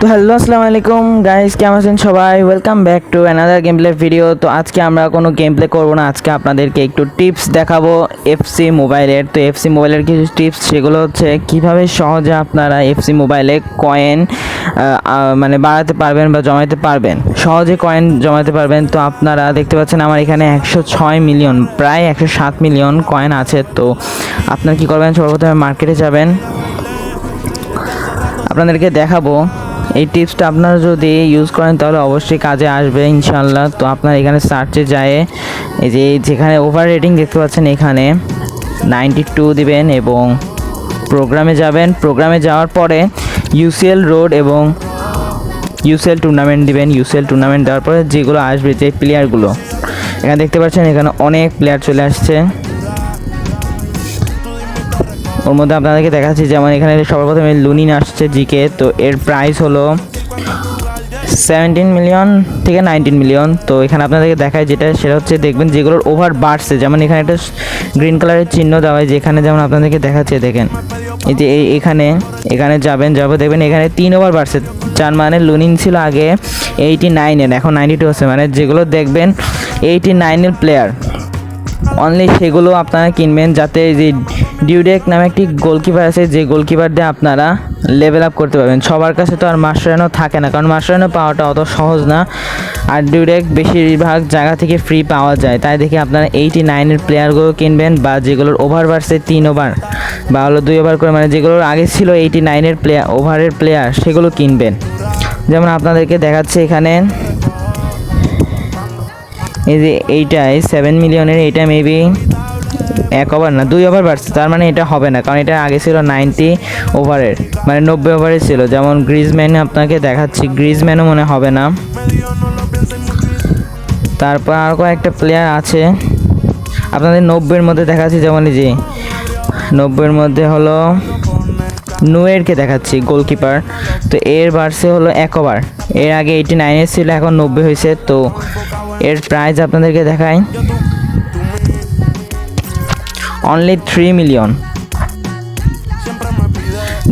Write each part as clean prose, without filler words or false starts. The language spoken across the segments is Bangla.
তো হ্যালো আসসালামু আলাইকুম গাইস, কেমন আছেন সবাই? Welcome back to another game play video. তো আজকে আমরা কোনো গেম প্লে করবো না, আজকে আপনাদেরকে একটু টিপস দেখাবো এফসি মোবাইলের। তো এফসি মোবাইলের কিছু টিপস, সেগুলো হচ্ছে কীভাবে সহজে আপনারা এফসি মোবাইলে কয়েন মানে বাড়াতে পারবেন বা জমাতে পারবেন, সহজে কয়েন জমাতে পারবেন। তো আপনারা দেখতে পাচ্ছেন আমার এখানে 106 মিলিয়ন, প্রায় 107 মিলিয়ন কয়েন আছে। তো আপনারা কী করবেন, সর্বপ্রথমে মার্কেটে যাবেন, আপনাদেরকে দেখাবো। এই টিপসটা আপনারা যদি ইউজ করেন তাহলে অবশ্যই কাজে আসবে ইনশাল্লাহ। তো আপনার এখানে সার্চে যায়, এই যে যেখানে ওভার রেটিং দেখতে পাচ্ছেন এখানে 92 দিবেন এবং প্রোগ্রামে যাবেন। প্রোগ্রামে যাওয়ার পরে ইউসিএল রোড এবং ইউসিএল টুর্নামেন্ট দিবেন। ইউসিএল টুর্নামেন্ট দেওয়ার পরে যেগুলো আসবে, যে প্লেয়ারগুলো এখানে দেখতে পাচ্ছেন, এখানে অনেক প্লেয়ার চলে আসছে। ওর মধ্যে আপনাদেরকে দেখাচ্ছি, যেমন এখানে সর্বপ্রথমে লুনিন আসছে জিকে। তো এর প্রাইস হলো 17 মিলিয়ন থেকে 19 মিলিয়ন। তো এখানে আপনাদেরকে দেখায় যেটা, সেটা হচ্ছে দেখবেন যেগুলোর ওভার বাড়ছে, যেমন এখানে একটা গ্রিন কালারের চিহ্ন দেওয়া হয়, যেখানে যেমন আপনাদেরকে দেখাচ্ছে, দেখেন এই যে এখানে যাবেন, দেখবেন এখানে 3 ওভার বাড়ছে। যার মানে লুনিন ছিল আগে 89-এর, এখন 92 আছে। মানে যেগুলো দেখবেন 89-এর প্লেয়ার অনলি, সেগুলো আপনারা কিনবেন, যাতে যে ডিউডেক নামে একটি গোলকিপার আছে, যে গোলকিপার দিয়ে আপনারা লেভেল আপ করতে পারবেন। সবার কাছে তো আর মাস্টারানো থাকে না, কারণ মাস্টারানো পাওয়াটা অত সহজ না, আর ডিউডেক বেশিরভাগ জায়গা থেকে ফ্রি পাওয়া যায়। তাই দেখে আপনারা 89-এর প্লেয়ারগুলো কিনবেন, বা যেগুলোর ওভার বাড়ছে 3 ওভার বা হলো 2 ওভার করে, মানে যেগুলোর আগে ছিল 89-এর প্লেয়ার, ওভারের প্লেয়ার, সেগুলো কিনবেন। যেমন আপনাদেরকে দেখাচ্ছে এখানে, এই যে এইটাই 7 মিলিয়নের, এইটা মেবি 1 ওভার না 2 ওভার বাড়ছে, তার মানে এটা হবে না, কারণ এটা আগে ছিল 90 ওভারের, মানে 90 ওভারের ছিল। যেমন গ্রিজম্যান আপনাকে দেখাচ্ছি, গ্রিজম্যানও মনে হবে না। তারপর আর কয়েকটা প্লেয়ার আছে আপনাদের 90-এর মধ্যে দেখাচ্ছি, যেমন এই যে 90-এর মধ্যে হলো নুয়েরকে দেখাচ্ছি, গোলকিপার। তো এর বাড়ছে হলো 1 ওভার, এর আগে 89 ছিল, এখন 90 হয়েছে। তো এর প্রাইস আপনাদেরকে দেখাই, অনলি 3 মিলিয়ন।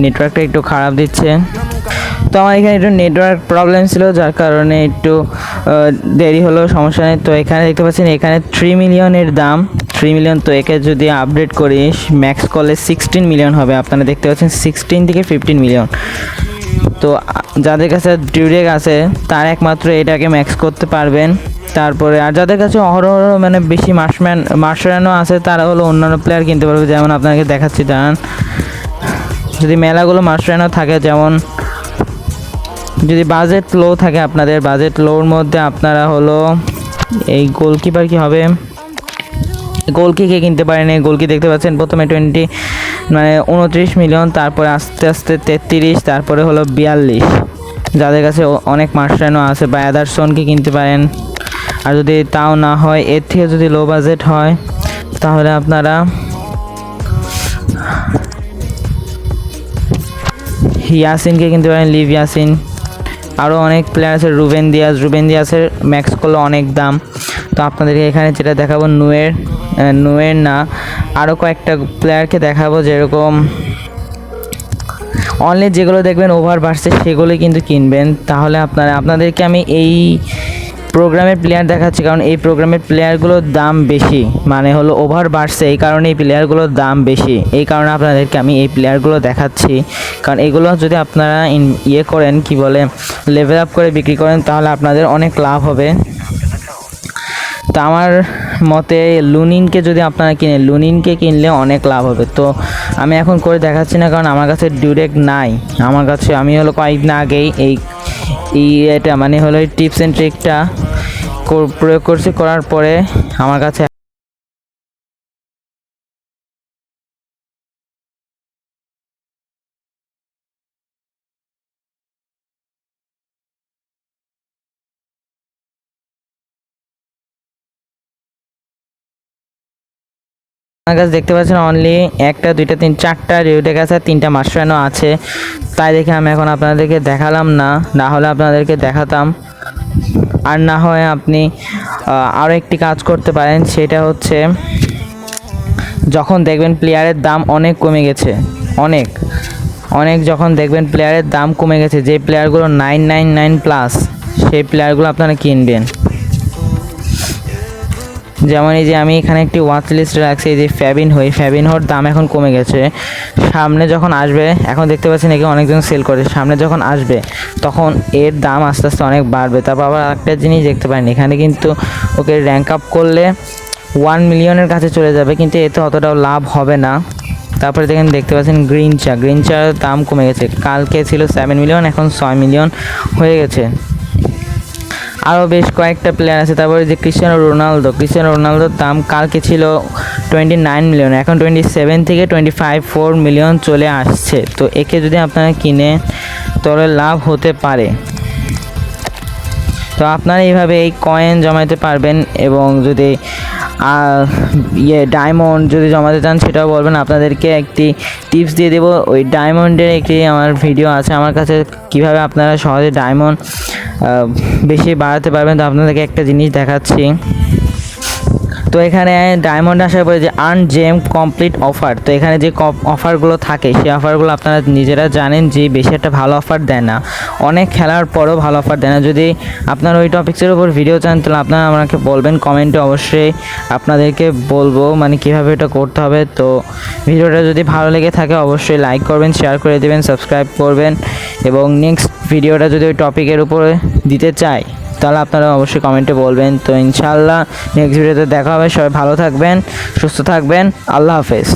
নেটওয়ার্কটা একটু খারাপ দিচ্ছে, তো আমার এখানে একটু নেটওয়ার্ক প্রবলেম ছিল, যার কারণে একটু দেরি হলো, সমস্যা নেই। তো এখানে দেখতে পাচ্ছেন এখানে 3 মিলিয়নের দাম, 3 মিলিয়ন। তো একে যদি আপডেট করি ম্যাক্স করলে 16 মিলিয়ন হবে। আপনারা দেখতে পাচ্ছেন 16 থেকে 15 মিলিয়ন। তো যাদের কাছে ডিউডেক আছে তার একমাত্র এটাকে ম্যাক্স করতে পারবেন। তারপরে আর যাদের কাছে অহরহ মানে বেশি মার্শারানো আছে, তারা হলো অন্যান্য প্লেয়ার কিনতে পারবে। যেমন আপনাকে দেখাচ্ছি, দাঁড়ান, যদি মেলাগুলো মার্শারানো থাকে, যেমন যদি বাজেট লো থাকে, আপনাদের বাজেট লোর মধ্যে আপনারা হলো এই গোলকিপার কি হবে, গোলকিকে কিনতে পারেন। এই গোলকি দেখতে পাচ্ছেন প্রথমে 29 মিলিয়ন, তারপরে আস্তে আস্তে 33, তারপরে হলো 42। যাদের কাছে অনেক মার্শারানো আছে, বা অ্যাদারসনকে কিনতে পারেন। আর যদি তাও না হয়, এর থেকে যদি লো বাজেট হয়, তাহলে আপনারা ইয়াসিনকে কিনতে পারেন, লিভ ইয়াসিন। আরও অনেক প্লেয়ার আছে, রুবেন দিয়াসের ম্যাক্স করলে অনেক দাম। তো আপনাদেরকে এখানে যেটা দেখাবো, নুয়ের না, আরও কয়েকটা প্লেয়ারকে দেখাবো, যেরকম অনলি যেগুলো দেখবেন ওভার বাড়ছে সেগুলোই কিন্তু কিনবেন। তাহলে আপনাদেরকে আমি এই প্রোগ্রামের প্লেয়ার দেখাচ্ছি, কারণ এই প্রোগ্রামের প্লেয়ারগুলোর দাম বেশি, মানে হলো ওভার বাড়ছে, এই কারণে এই প্লেয়ারগুলোর দাম বেশি। এই কারণে আপনাদেরকে আমি এই প্লেয়ারগুলো দেখাচ্ছি, কারণ এগুলো যদি আপনারা করেন, কি বলে, লেভেল আপ করে বিক্রি করেন, তাহলে আপনাদের অনেক লাভ হবে। তো আমার মতে লুনিনকে যদি আপনারা কিনেন, লুনিনকে কিনলে অনেক লাভ হবে। তো আমি এখন করে দেখাচ্ছি না, কারণ আমার কাছে ডিউডেক নাই। আমার কাছে আমি হলো কয়েকদিন আগেই এটা মানে হলো এই টিপস অ্যান্ড ট্রিকটা প্রয়োগ করছি, করার পরে আমার কাছে দেখতে পাচ্ছেন অনলি 1, 2, 3, 4টা ডিউডেক আছে, 3টা মাস্টারানো আছে। তাই দেখে আমি এখন আপনাদেরকে দেখালাম না হলে আপনাদেরকে দেখাতাম। আর না হয় আপনি আরও একটি কাজ করতে পারেন, সেটা হচ্ছে যখন দেখবেন প্লেয়ারের দাম অনেক কমে গেছে, অনেক, অনেক যখন দেখবেন প্লেয়ারের দাম কমে গেছে, যে প্লেয়ারগুলো 999 প্লাস, সেই প্লেয়ারগুলো আপনারা কিনবেন। যেমন এই যে আমি এখানে একটি ওয়াচ লিস্টে রাখছি, এই যে ফ্যাবিনহোর দাম এখন কমে গেছে। সামনে যখন আসবে, এখন দেখতে পাচ্ছেন একে অনেকজন সেল করে, সামনে যখন আসবে তখন এর দাম আস্তে আস্তে অনেক বাড়বে। তারপর আবার একটা জিনিস দেখতে পারেন, এখানে কিন্তু ওকে র্যাঙ্ক আপ করলে 1 মিলিয়নের কাছে চলে যাবে, কিন্তু এতে অতটাও লাভ হবে না। তারপরে দেখতে পাচ্ছেন গ্রিন চার দাম কমে গেছে, কালকে ছিল 7 মিলিয়ন, এখন 6 মিলিয়ন হয়ে গেছে। আরও বেশ কয়েকটা প্লেয়ার আছে। তারপরে যে ক্রিস্টিয়ানো রোনালদোর দাম কালকে ছিল 29 মিলিয়ন, এখন 27 থেকে 4 মিলিয়ন চলে আসছে। তো একে যদি আপনারা কিনে তাহলে লাভ হতে পারে। তো আপনারা এইভাবে এই কয়েন জমাতে পারবেন, এবং যদি ডায়মন্ড যদি জমাতে চান সেটাও বলবেন, আপনাদেরকে একটি টিপস দিয়ে দেবো। ওই ডায়মন্ডের একটি আমার ভিডিও আছে আমার কাছে, কিভাবে আপনারা সহজে ডায়মন্ড বেশি বাড়াতে পারবেন। তো আপনাদেরকে একটা জিনিস দেখাচ্ছি। তো এখানে ডায়মন্ড আসার পরে যে আর্ন জেম কমপ্লিট অফার, তো এখানে যে অফারগুলো থাকে সেই অফারগুলো আপনারা নিজেরা জানেন যে বেশি একটা ভালো অফার দেয় না, অনেক খেলার পরও ভালো অফার দেয় না। যদি আপনারা ওই টপিক্সের উপর ভিডিও চান তাহলে আপনারা আমাকে বলবেন কমেন্টে, অবশ্যই আপনাদেরকে বলবো মানে কীভাবে এটা করতে হবে। তো ভিডিওটা যদি ভালো লেগে থাকে অবশ্যই লাইক করবেন, শেয়ার করে দেবেন, সাবস্ক্রাইব করবেন, এবং নেক্সট ভিডিওটা যদি ওই টপিকের উপরে দিতে চাই তাহলে আপনারা অবশ্যই কমেন্টে বলবেন। তো ইনশাআল্লাহ নেক্সট ভিডিওতে দেখা হবে। সবাই ভালো থাকবেন, সুস্থ থাকবেন, আল্লাহ হাফেজ।